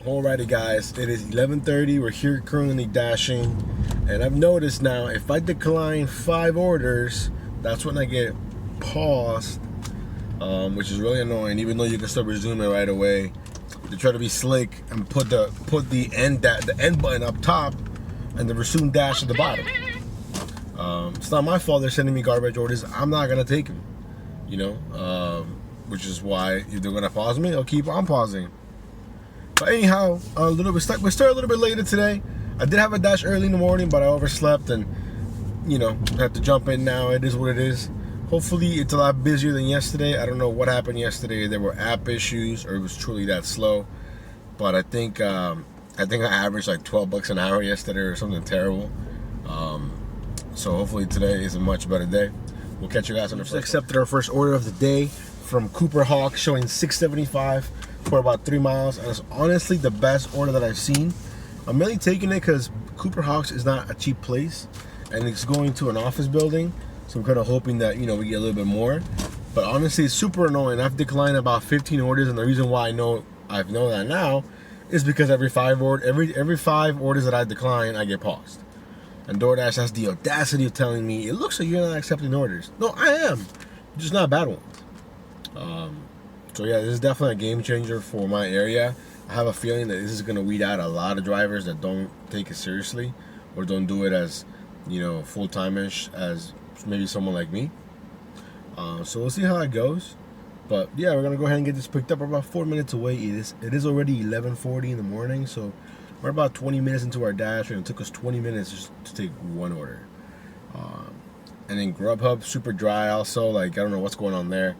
Alrighty guys, it is 11:30. We're here currently dashing, and I've noticed now if I decline 5 orders, that's when I get paused, which is really annoying. Even though you can still resume it right away, they try to be slick and put the end button up top and the resume dash at the bottom. It's not my fault they're sending me garbage orders. I'm not gonna take them, which is why if they're gonna pause me, I'll keep on pausing. But anyhow, we started a little bit later today. I did have a dash early in the morning, but I overslept and, I have to jump in now. It is what it is. Hopefully it's a lot busier than yesterday. I don't know what happened yesterday. There were app issues or it was truly that slow. But I think I averaged like $12 an hour yesterday or something terrible. So hopefully today is a much better day. We'll catch you guys on the first. Accepted our first order of the day from Cooper Hawk, showing $6.75 for about 3 miles, and it's honestly the best order that I've seen. I'm mainly taking it because Cooper Hawks is not a cheap place, and it's going to an office building, so I'm kind of hoping that we get a little bit more. But honestly, it's super annoying. I've declined about 15 orders, and the reason why I've known that now is because every 5 orders that I decline, I get paused. And DoorDash has the audacity of telling me, it looks like you're not accepting orders. No, I am, just not bad ones. So yeah, this is definitely a game changer for my area. I have a feeling that this is going to weed out a lot of drivers that don't take it seriously or don't do it as, full-time-ish as maybe someone like me. So we'll see how it goes. But yeah, we're going to go ahead and get this picked up. We're about 4 minutes away. It is already 11:40 in the morning, so we're about 20 minutes into our dash, and it took us 20 minutes just to take one order. And then Grubhub, super dry also. I don't know what's going on there.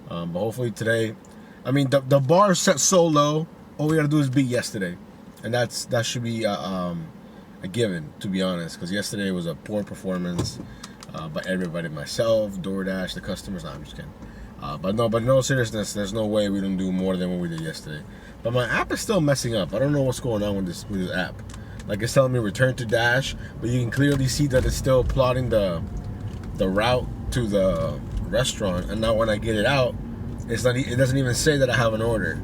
But hopefully today, the bar is set so low, all we gotta do is beat yesterday, and that should be a given, to be honest, because yesterday was a poor performance by everybody, myself, DoorDash, the customers. No, I'm just kidding. But no seriousness, there's no way we don't do more than what we did yesterday. But my app is still messing up. I don't know what's going on with this app. It's telling me return to dash, but you can clearly see that it's still plotting the route to the restaurant, and now when I get it out, it doesn't even say that I have an order.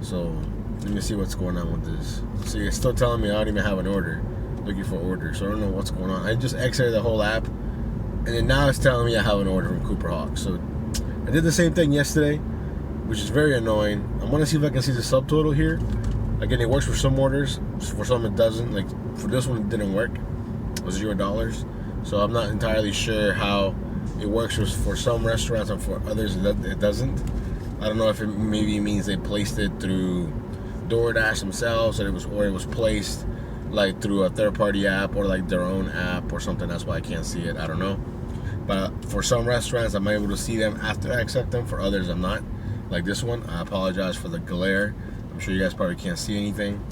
So let me see what's going on with this. See, it's still telling me I don't even have an order, looking for orders. So I don't know what's going on. I just exited the whole app, and then now it's telling me I have an order from Cooper Hawk. So I did the same thing yesterday, which is very annoying. I want to see if I can see the subtotal here. Again, it works for some orders, for some it doesn't. For this one, it didn't work. It was $0. So I'm not entirely sure how it works for some restaurants, and for others it doesn't. I don't know if it maybe means they placed it through DoorDash themselves, or it was placed through a third-party app or their own app or something. That's why I can't see it. I don't know. But for some restaurants, I'm able to see them after I accept them. For others, I'm not. Like this one, I apologize for the glare. I'm sure you guys probably can't see anything.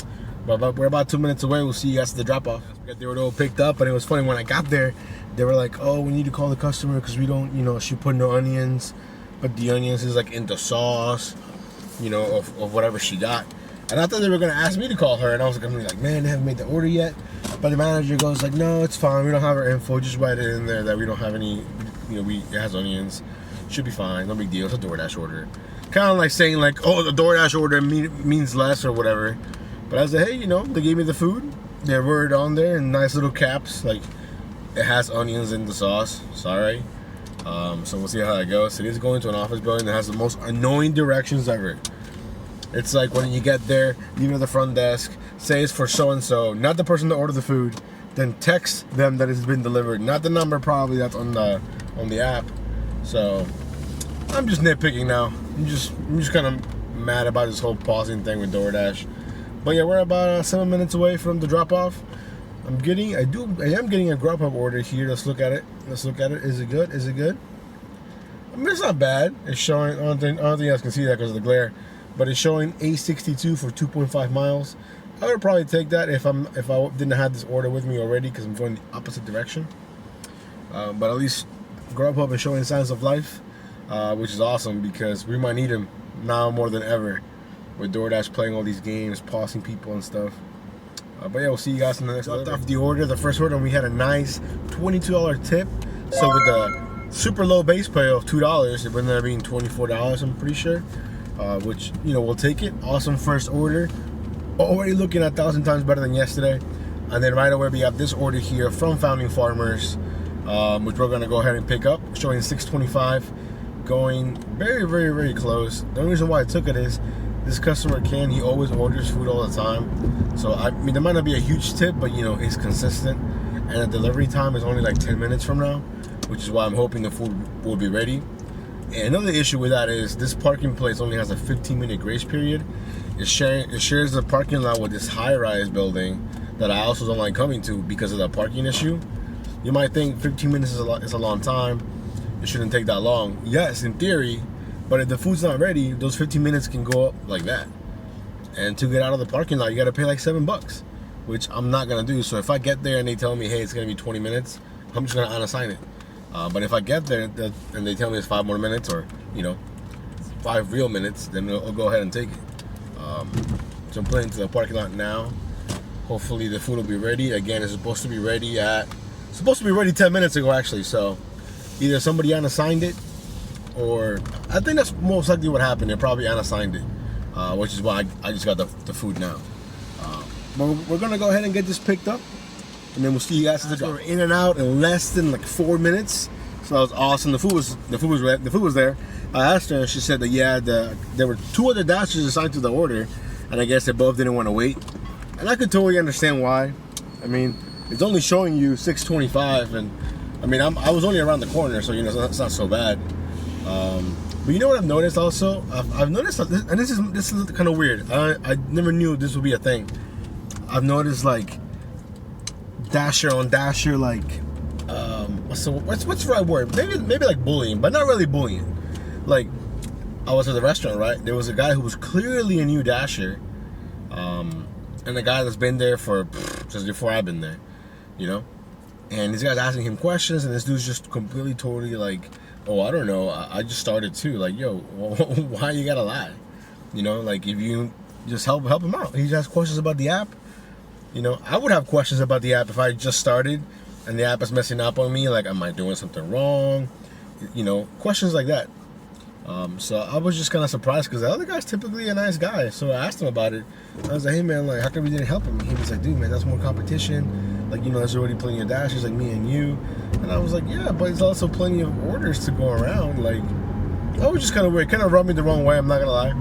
But we're about 2 minutes away. We'll see you guys at the drop-off. We got the order all picked up, and it was funny when I got there. They were like, "Oh, we need to call the customer because we don't, she put no onions, but the onions is in the sauce, of whatever she got." And I thought they were gonna ask me to call her, and I was gonna be like, "Man, they haven't made the order yet." But the manager goes like, "No, it's fine. We don't have our info. Just write it in there that we don't have any, it has onions. Should be fine. No big deal. It's a DoorDash order." Kind of like saying "Oh, the DoorDash order means less or whatever." But I was like, "Hey, they gave me the food. They wrote it on there in nice little caps, it has onions in the sauce. Sorry." So we'll see how it goes. It is going to an office building that has the most annoying directions ever. It's when you get there, leave it at the front desk, say it's for so-and-so, not the person that ordered the food, then text them that it's been delivered, not the number probably that's on the app. So I'm just nitpicking now. I'm just kind of mad about this whole pausing thing with DoorDash. But yeah, we're about 7 minutes away from the drop-off. I am getting a Grubhub order here. Let's look at it. Is it good? It's not bad. It's showing. I don't think you guys can see that because of the glare. But it's showing $8.62 for 2.5 miles. I would probably take that if I didn't have this order with me already, because I'm going the opposite direction. But at least Grubhub is showing signs of life, which is awesome because we might need them now more than ever, with DoorDash playing all these games, pausing people and stuff. But yeah, we'll see you guys in the next one. Off the first order, we had a nice $22 tip. So with the super low base pay of $2, it ended up being $24, I'm pretty sure. Which, we'll take it. Awesome first order. already looking 1,000 times better than yesterday. And then right away we have this order here from Founding Farmers, which we're gonna go ahead and pick up, showing $6.25, going very, very, very close. The only reason why I took it is this customer he always orders food all the time. So I mean, there might not be a huge tip, but you know, it's consistent. And the delivery time is only like 10 minutes from now, which is why I'm hoping the food will be ready. And another issue with that is this parking place only has a 15-minute grace period. It shares the parking lot with this high-rise building that I also don't like coming to because of the parking issue. You might think 15 minutes is a long time. It shouldn't take that long. Yes, in theory, but if the food's not ready, those 15 minutes can go up like that. And to get out of the parking lot, you gotta pay like $7, which I'm not gonna do. So if I get there and they tell me, hey, it's gonna be 20 minutes, I'm just gonna unassign it. But if I get there and they tell me it's 5 more minutes, or you know, 5 real minutes, then I'll go ahead and take it. So I'm putting into the parking lot now. Hopefully the food will be ready. Again, it's supposed to be ready 10 minutes ago actually. So either somebody unassigned it, or I think that's most likely what happened. They probably unassigned it, which is why I just got the food now. But we're gonna go ahead and get this picked up, and then we'll see you guys at the door. We're in and out in less than like 4 minutes, so that was awesome. The food was there. I asked her, and she said that there were 2 other dashes assigned to the order, and I guess they both didn't want to wait. And I could totally understand why. I mean, it's only showing you $6.25, and I mean, I was only around the corner, so you know it's not so bad. But you know what I've noticed also? I've noticed, and this is kind of weird. I never knew this would be a thing. I've noticed like dasher on dasher, like what's the right word? Maybe like bullying, but not really bullying. Like, I was at the restaurant, right? There was a guy who was clearly a new dasher, and a guy that's been there for just before I've been there, you know. And these guys asking him questions, and this dude's just completely, totally like, oh, I don't know, I just started too. Like, yo, why you gotta lie? You know, like if you just help him out. He just has questions about the app. You know, I would have questions about the app if I just started and the app is messing up on me. Like, am I doing something wrong? You know, questions like that. So I was just kind of surprised because the other guy's typically a nice guy. So I asked him about it. I was like, hey man, like how come you didn't help him? He was like, dude, man, that's more competition. Like, you know, there's already plenty of dashers like me and you. And I was like, yeah, but there's also plenty of orders to go around. Like, that was just kind of weird. Kind of rubbed me the wrong way, I'm not gonna lie.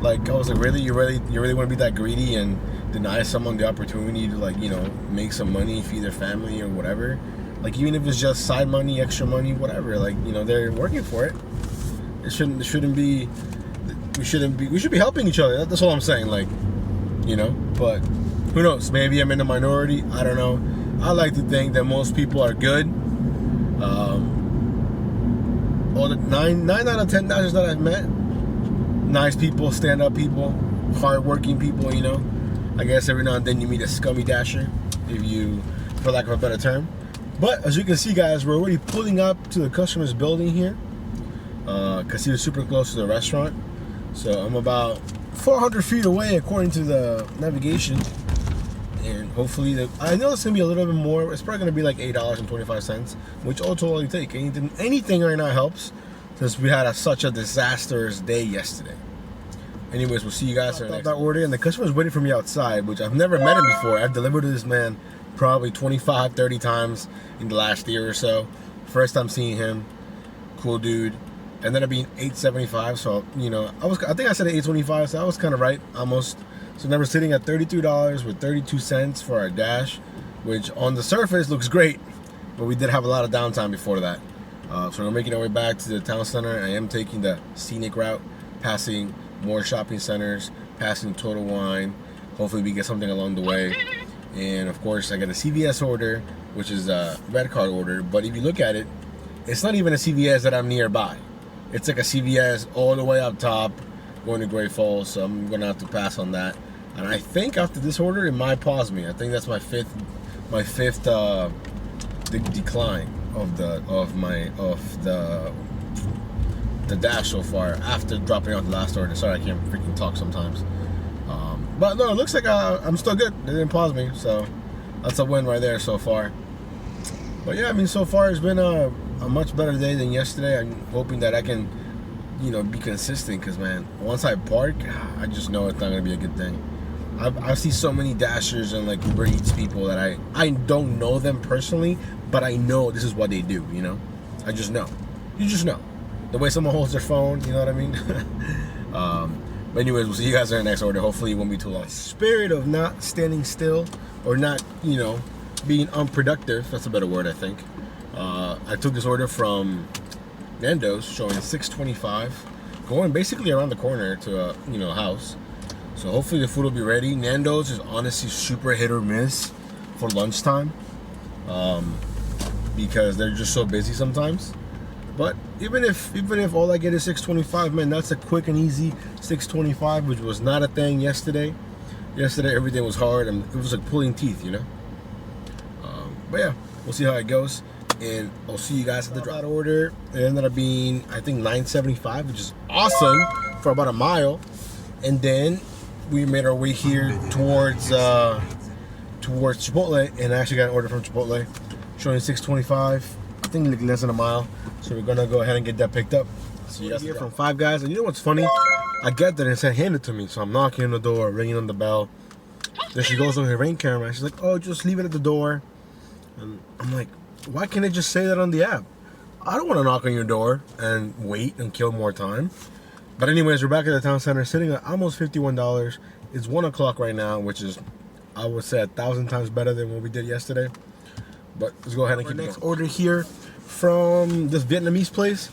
Like, I was like, really? You really want to be that greedy and deny someone the opportunity to, like, you know, make some money, feed their family or whatever? Like, even if it's just side money, extra money, whatever, like, you know, they're working for it. We should be helping each other. That's all I'm saying, like, you know. But who knows? Maybe I'm in the minority. I don't know. I like to think that most people are good. All the nine out of 10 dashers that I've met, nice people, stand-up people, hard-working people. You know. I guess every now and then you meet a scummy dasher, if you, for lack of a better term. But as you can see, guys, we're already pulling up to the customer's building here. Because he was super close to the restaurant. So I'm about 400 feet away according to the navigation. And hopefully, I know it's going to be a little bit more. It's probably going to be like $8.25, which I'll totally take. Anything right now helps, since we had such a disastrous day yesterday. Anyways, we'll see you guys for that order. And the customer's waiting for me outside, which I've never met him before. I've delivered to this man probably 25, 30 times in the last year or so. First time seeing him. Cool dude. Ended up being $8.75, so you know, I think I said $8.25, so I was kind of right, almost. So now we're sitting at $32 with 32 cents for our dash, which on the surface looks great, but we did have a lot of downtime before that. So we're making our way back to the town center. I am taking the scenic route, passing more shopping centers, passing Total Wine. Hopefully we get something along the way. And of course, I got a CVS order, which is a red card order. But if you look at it, it's not even a CVS that I'm nearby. It's like a CVS all the way up top, going to Great Falls, so I'm gonna have to pass on that. And I think after this order, it might pause me. I think that's my fifth decline of the dash so far after dropping out the last order. Sorry, I can't freaking talk sometimes. But no, it looks like I'm still good. They didn't pause me, so that's a win right there so far. But yeah, I mean, so far it's been a much better day than yesterday. I'm hoping that I can, you know, be consistent, because man, once I park, I just know it's not gonna be a good thing. I see so many Dashers and like Uber Eats people that I don't know them personally, but I know this is what they do, you know? I just know. You just know. The way someone holds their phone, you know what I mean? But anyways, we'll see you guys in the next order. Hopefully it won't be too long. Spirit of not standing still or not, you know, being unproductive. That's a better word, I think. I took this order from Nando's showing $6.25, going basically around the corner to a, you know, house. So hopefully the food will be ready. Nando's is honestly super hit or miss for lunchtime, because they're just so busy sometimes. But even if all I get is $6.25, man, that's a quick and easy $6.25, which was not a thing yesterday. Yesterday everything was hard and it was like pulling teeth, you know. But yeah, we'll see how it goes, and I'll see you guys at the drop order. It ended up being, I think, $9.75, which is awesome for about a mile. And then we made our way here towards Chipotle, and I actually got an order from Chipotle showing $6.25. I think like less than a mile. So we're gonna go ahead and get that picked up. So you guys here from Five Guys, and you know what's funny? I get there and it said hand it to me, so I'm knocking on the door, ringing on the bell. Then she goes on her Ring camera and she's like, "Oh, just leave it at the door." And I'm like, why can't it just say that on the app? I don't want to knock on your door and wait and kill more time. But anyways, we're back at the town center, sitting at almost $51. It's 1 o'clock right now, which is, I would say, 1,000 times better than what we did yesterday. But let's go ahead and keep next order here from this Vietnamese place.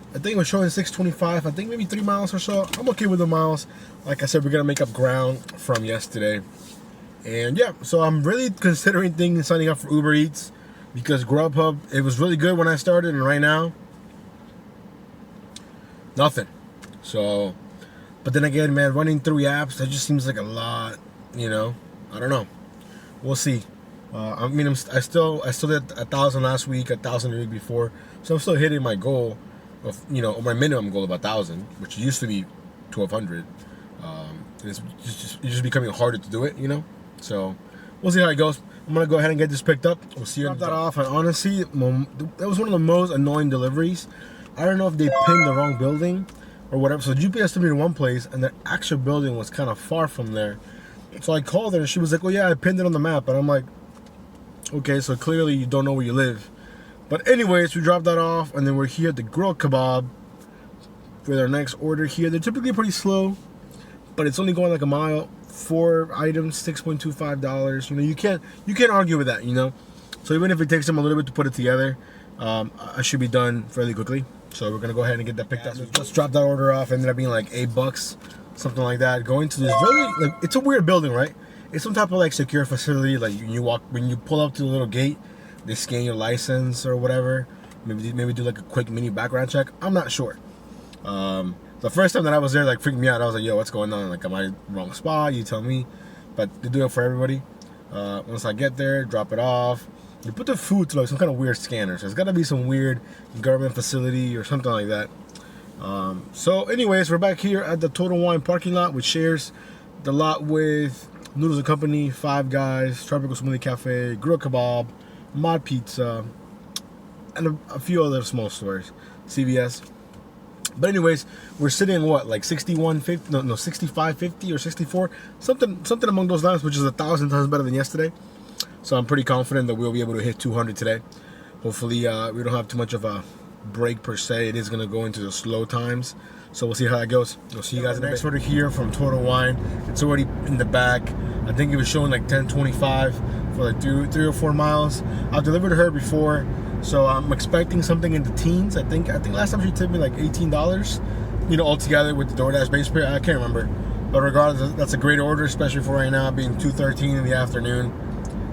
I think it was showing $6.25. I think maybe 3 miles or so. I'm okay with the miles. Like I said, we're gonna make up ground from yesterday. And yeah, so I'm really considering signing up for Uber Eats, because Grubhub, it was really good when I started, and right now, nothing. So, but then again, man, running 3 apps, that just seems like a lot, you know. I don't know. We'll see. I mean, I still did 1,000 last week, 1,000 the week before, so I'm still hitting my goal of, you know, my minimum goal of 1,000, which used to be 1,200. It's just becoming harder to do it, you know. So we'll see how it goes. I'm gonna go ahead and get this picked up. We'll see. Drop that off. And honestly, that was one of the most annoying deliveries. I don't know if they pinned the wrong building or whatever. So GPS took me to one place, and the actual building was kind of far from there. So I called her, and she was like, "Oh yeah, I pinned it on the map." And I'm like, "Okay, so clearly you don't know where you live." But anyways, we dropped that off, and then we're here at the Grill Kebab for our next order here. They're typically pretty slow, but it's only going like a mile. 4 items, $6.25. You know, you can't argue with that, you know. So even if it takes them a little bit to put it together, I should be done fairly quickly. So we're gonna go ahead and get that picked up. Just dropped that order off. Ended up being like $8, something like that. Going to this really, like, it's a weird building, right? It's some type of like secure facility. Like when you pull up to the little gate, they scan your license or whatever. Maybe do like a quick mini background check. I'm not sure. The first time that I was there, like, freaked me out. I was like, "Yo, what's going on? Like, am I wrong spot?" You tell me. But they do it for everybody. Once I get there, drop it off. They put the food through like some kind of weird scanner. So it's got to be some weird government facility or something like that. So anyways, we're back here at the Total Wine parking lot, which shares the lot with Noodles & Company, Five Guys, Tropical Smoothie Cafe, Grill Kebab, Mod Pizza, and a few other small stores, CVS. But anyways, we're sitting what, like 61.50? No, 65.50 or 64, something among those lines, which is 1,000 times better than yesterday. So I'm pretty confident that we'll be able to hit 200 today. Hopefully, we don't have too much of a break per se. It is gonna go into the slow times, so we'll see how that goes. We'll see you guys in the next order here from Total Wine. It's already in the back. I think it was showing like 10.25 for like 3 or 4 miles. I've delivered to her before. So I'm expecting something in the teens. I think last time she tipped me like $18, you know, altogether with the DoorDash base pay. I can't remember, but regardless, that's a great order, especially for right now being 2:13 in the afternoon,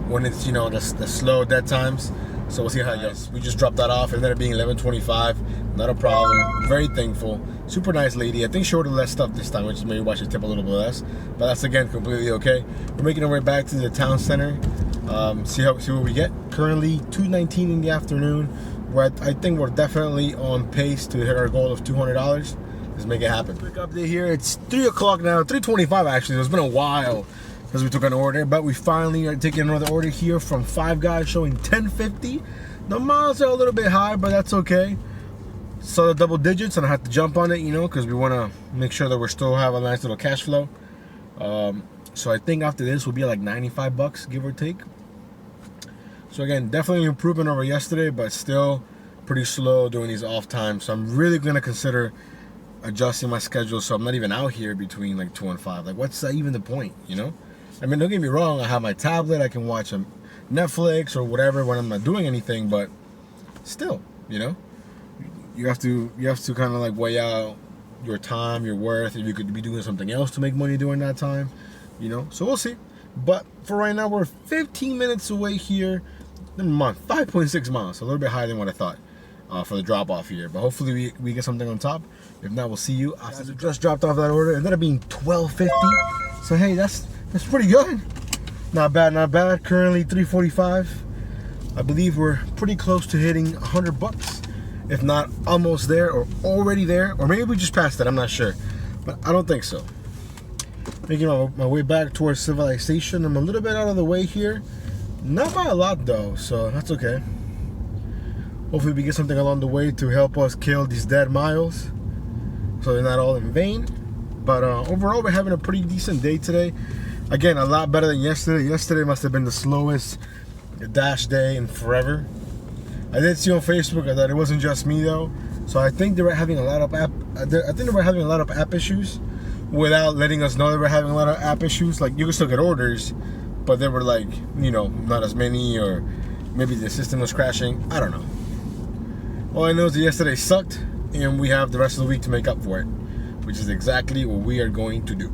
when it's, you know, the slow dead times. So we'll see how it goes. We just dropped that off. It ended up being 11.25. Not a problem. Very thankful. Super nice lady. I think she ordered less stuff this time, which is maybe why she tipped a little bit less. But that's, again, completely okay. We're making our way back to the town center. See what we get. Currently 2:19 in the afternoon. I think we're definitely on pace to hit our goal of $200. Let's make it happen. Quick update here. It's 3 o'clock now. 3:25 actually. It's been a while since we took an order, but we finally are taking another order here from Five Guys, showing 10.50. The miles are a little bit high, but that's okay. Saw the double digits, and I had to jump on it, you know, because we want to make sure that we still have a nice little cash flow. So I think after this will be like 95 bucks, give or take. So again, definitely an improvement over yesterday, but still pretty slow during these off times. So I'm really gonna consider adjusting my schedule so I'm not even out here between like 2 and 5. Like, what's even the point, you know? I mean, don't get me wrong, I have my tablet, I can watch Netflix or whatever when I'm not doing anything, but still, you know, you have to kind of like weigh out your time, your worth, if you could be doing something else to make money during that time, you know. So we'll see. But for right now, we're 15 minutes away here. 5.6 miles, so a little bit higher than what I thought for the drop off here. But hopefully we get something on top. If not, we'll see you after the just dropped off that order. It ended up being $12.50. So hey, that's pretty good. Not bad, not bad. Currently $3.45. I believe we're pretty close to hitting 100 bucks, if not almost there or already there, or maybe we just passed it. I'm not sure, but I don't think so. Making my way back towards civilization. I'm a little bit out of the way here. Not by a lot though, so that's okay. Hopefully we get something along the way to help us kill these dead miles, so they're not all in vain. But overall, we're having a pretty decent day today. Again, a lot better than yesterday. Yesterday must have been the slowest dash day in forever. I did see on Facebook that it wasn't just me though, so I think they were having a lot of app issues without letting us know they were having a lot of app issues. Like, you can still get orders, but they were like, you know, not as many, or maybe the system was crashing. I don't know. All I know is that yesterday sucked, and we have the rest of the week to make up for it, which is exactly what we are going to do.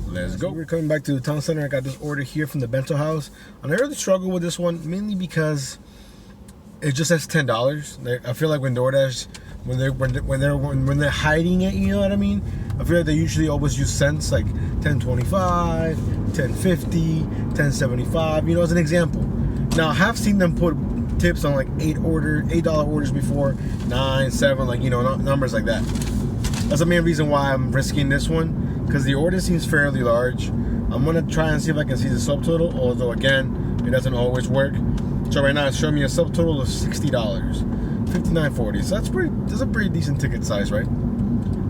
Let's go. We're coming back to the town center. I got this order here from the bento house, and I really struggle with this one, mainly because it just says $10. I feel like when DoorDash, when they're hiding it, you know what I mean? I feel like they usually always use cents, like $10.25, $10.50, $10.75, you know, as an example. Now, I have seen them put tips on like $8 orders before, 9, 7, like, you know, numbers like that. That's the main reason why I'm risking this one, because the order seems fairly large. I'm gonna try and see if I can see the subtotal, although again, it doesn't always work. So right now it's showing me a subtotal of $60, $59.40. So that's a pretty decent ticket size, right?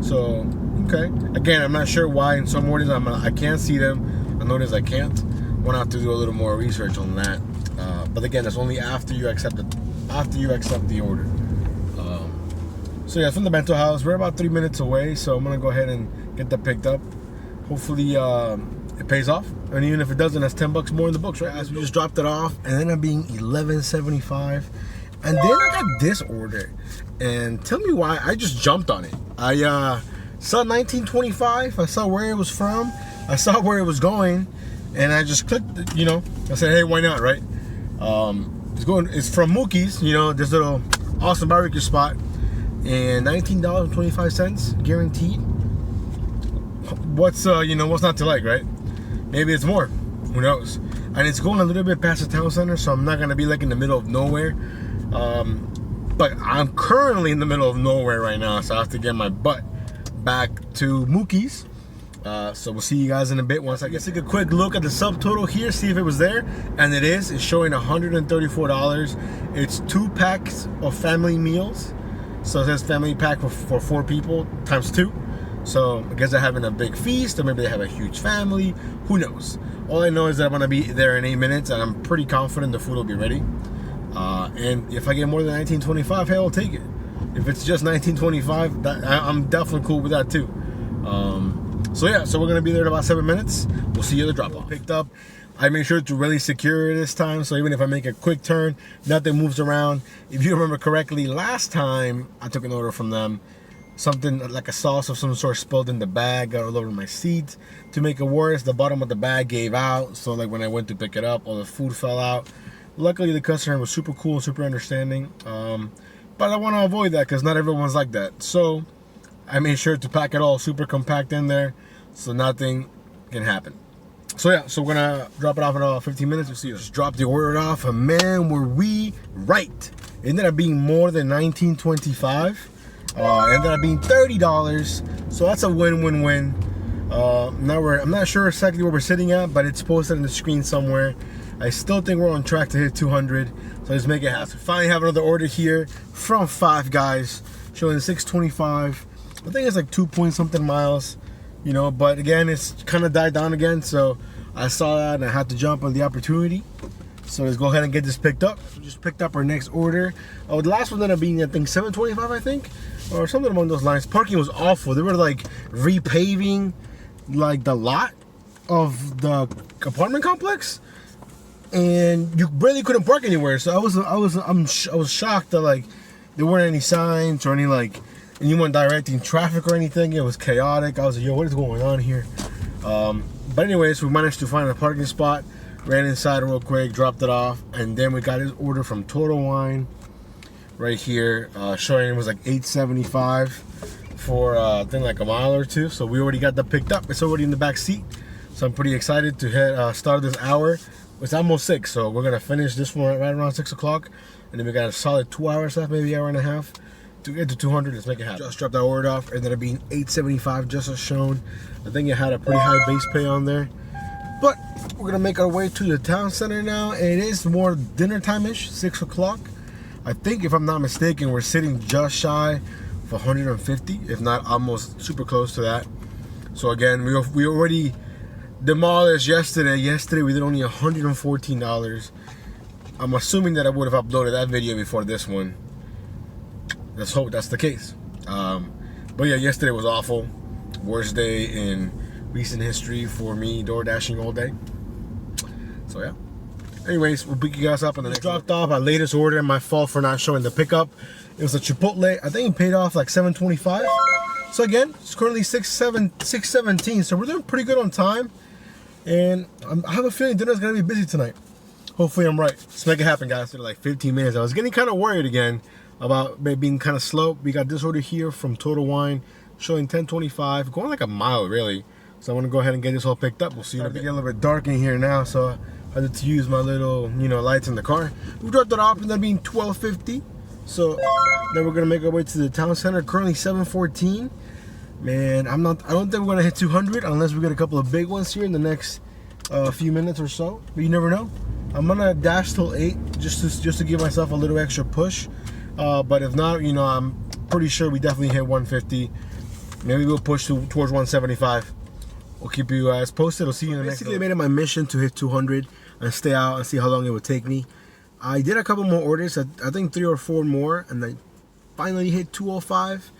So okay. Again, I'm not sure why in some orders I can't see them. I notice I can't. I'm gonna have to do a little more research on that. But again, that's only after you accept the order. So yeah, from the bento house, we're about 3 minutes away. So I'm gonna go ahead and get that picked up. Hopefully it pays off, and even if it doesn't, that's 10 bucks more in the books, right? As we just dropped it off, and then I'm being $11.75, and then I got this order, and tell me why I just jumped on it. I saw $19.25. I saw where it was from. I saw where it was going, and I just clicked. You know, I said, hey, why not, right? It's from Mookie's, you know, this little awesome barbecue spot, and $19.25 guaranteed. What's not to like, right? Maybe it's more, who knows? And it's going a little bit past the town center, so I'm not gonna be like in the middle of nowhere. But I'm currently in the middle of nowhere right now, so I have to get my butt back to Mookie's. So we'll see you guys in a bit. Once I get take a quick look at the subtotal here, see if it was there, and it is. It's showing $134. It's 2 packs of family meals, so it says family pack for 4 people times 2. So I guess they're having a big feast, or maybe they have a huge family. Who knows? All I know is that I'm gonna be there in 8 minutes, and I'm pretty confident the food will be ready. And if I get more than $19.25, hey, I'll take it. If it's just $19.25, I'm definitely cool with that too. So yeah, so we're gonna be there in about 7 minutes. We'll see you at the drop off. Picked up. I made sure to really secure it this time, so even if I make a quick turn, nothing moves around. If you remember correctly, last time I took an order from them, something like a sauce of some sort spilled in the bag, got all over my seat. To make it worse, the bottom of the bag gave out, so like when I went to pick it up, all the food fell out. Luckily, the customer was super cool, super understanding. But I want to avoid that because not everyone's like that. So I made sure to pack it all super compact in there, so nothing can happen. So yeah, so we're gonna drop it off in about 15 minutes. We'll see you. Just dropped the order off, and man, were we right. It ended up being more than $19.25. Ended up being $30, so that's a win-win-win. I'm not sure exactly where we're sitting at, but it's posted on the screen somewhere. I still think we're on track to hit 200, so let's make it happen. So finally have another order here from Five Guys, showing $6.25. I think it's like 2 point something miles. you know, but again, it's kind of died down again, so I saw that and I had to jump on the opportunity. So let's go ahead and get this picked up. We just picked up our next order. The last one ended up being, I think, $7.25, I think, or something along those lines. Parking was awful. They were like repaving like the lot of the apartment complex, and you really couldn't park anywhere. So I was shocked that like there weren't any signs or any like anyone directing traffic or anything. It was chaotic. I was like, yo, what is going on here? But anyways, we managed to find a parking spot. Ran inside real quick, dropped it off, and then we got his order from Total Wine right here, showing it was like $8.75 for I think like a mile or two. So we already got that picked up. It's already in the back seat, so I'm pretty excited to hit start this hour. It's almost 6, so we're gonna finish this one right around 6 o'clock, and then we got a solid 2 hours left, maybe hour and a half to get to 200. Let's make it happen. Just dropped that order off. It ended up being $8.75 just as shown. I think it had a pretty high base pay on there. But we're gonna make our way to the town center now. It is more dinner time-ish, 6 o'clock. I think, if I'm not mistaken, we're sitting just shy of 150, if not almost super close to that. So again, we already demolished yesterday. Yesterday we did only $114. I'm assuming that I would have uploaded that video before this one. Let's hope that's the case. But yeah, yesterday was awful. Worst day in recent history for me, door dashing all day. So yeah. Anyways, we'll pick you guys up on the next. Dropped off our latest order. My fault for not showing the pickup. It was a Chipotle. I think it paid off like $7.25. So again, it's currently 6:17. So we're doing pretty good on time. And I have a feeling dinner's gonna be busy tonight. Hopefully I'm right. Let's make it happen, guys. After like 15 minutes, I was getting kind of worried again about it being kind of slow. We got this order here from Total Wine, showing $10.25, going like a mile really. So I'm gonna go ahead and get this all picked up. We'll see. It's getting a little bit dark in here now, so I had to use my little, lights in the car. We dropped it off, and that being $12.50. So then we're gonna make our way to the town center. Currently 7:14. Man, I don't think we're gonna hit 200 unless we get a couple of big ones here in the next few minutes or so. But you never know. I'm gonna dash till 8 just to give myself a little extra push. But if not, I'm pretty sure we definitely hit 150. Maybe we'll push towards 175. We'll keep you guys posted. I'll see you in the next. Basically, I made it my mission to hit 200 and stay out and see how long it would take me. I did a couple more orders. I think 3 or 4 more, and I finally hit 205.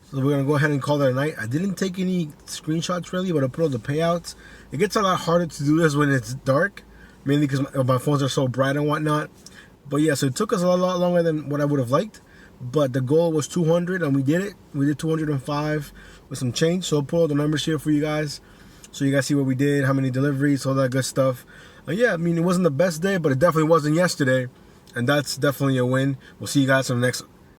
So we're gonna go ahead and call that a night. I didn't take any screenshots really, but I put all the payouts. It gets a lot harder to do this when it's dark, mainly because my phones are so bright and whatnot. But yeah, so it took us a lot longer than what I would have liked. But the goal was 200, and we did it. We did 205 with some change. So I'll pull all the numbers here for you guys, so you guys see what we did, how many deliveries, all that good stuff. Yeah, it wasn't the best day, but it definitely wasn't yesterday, and that's definitely a win. We'll see you guys on the next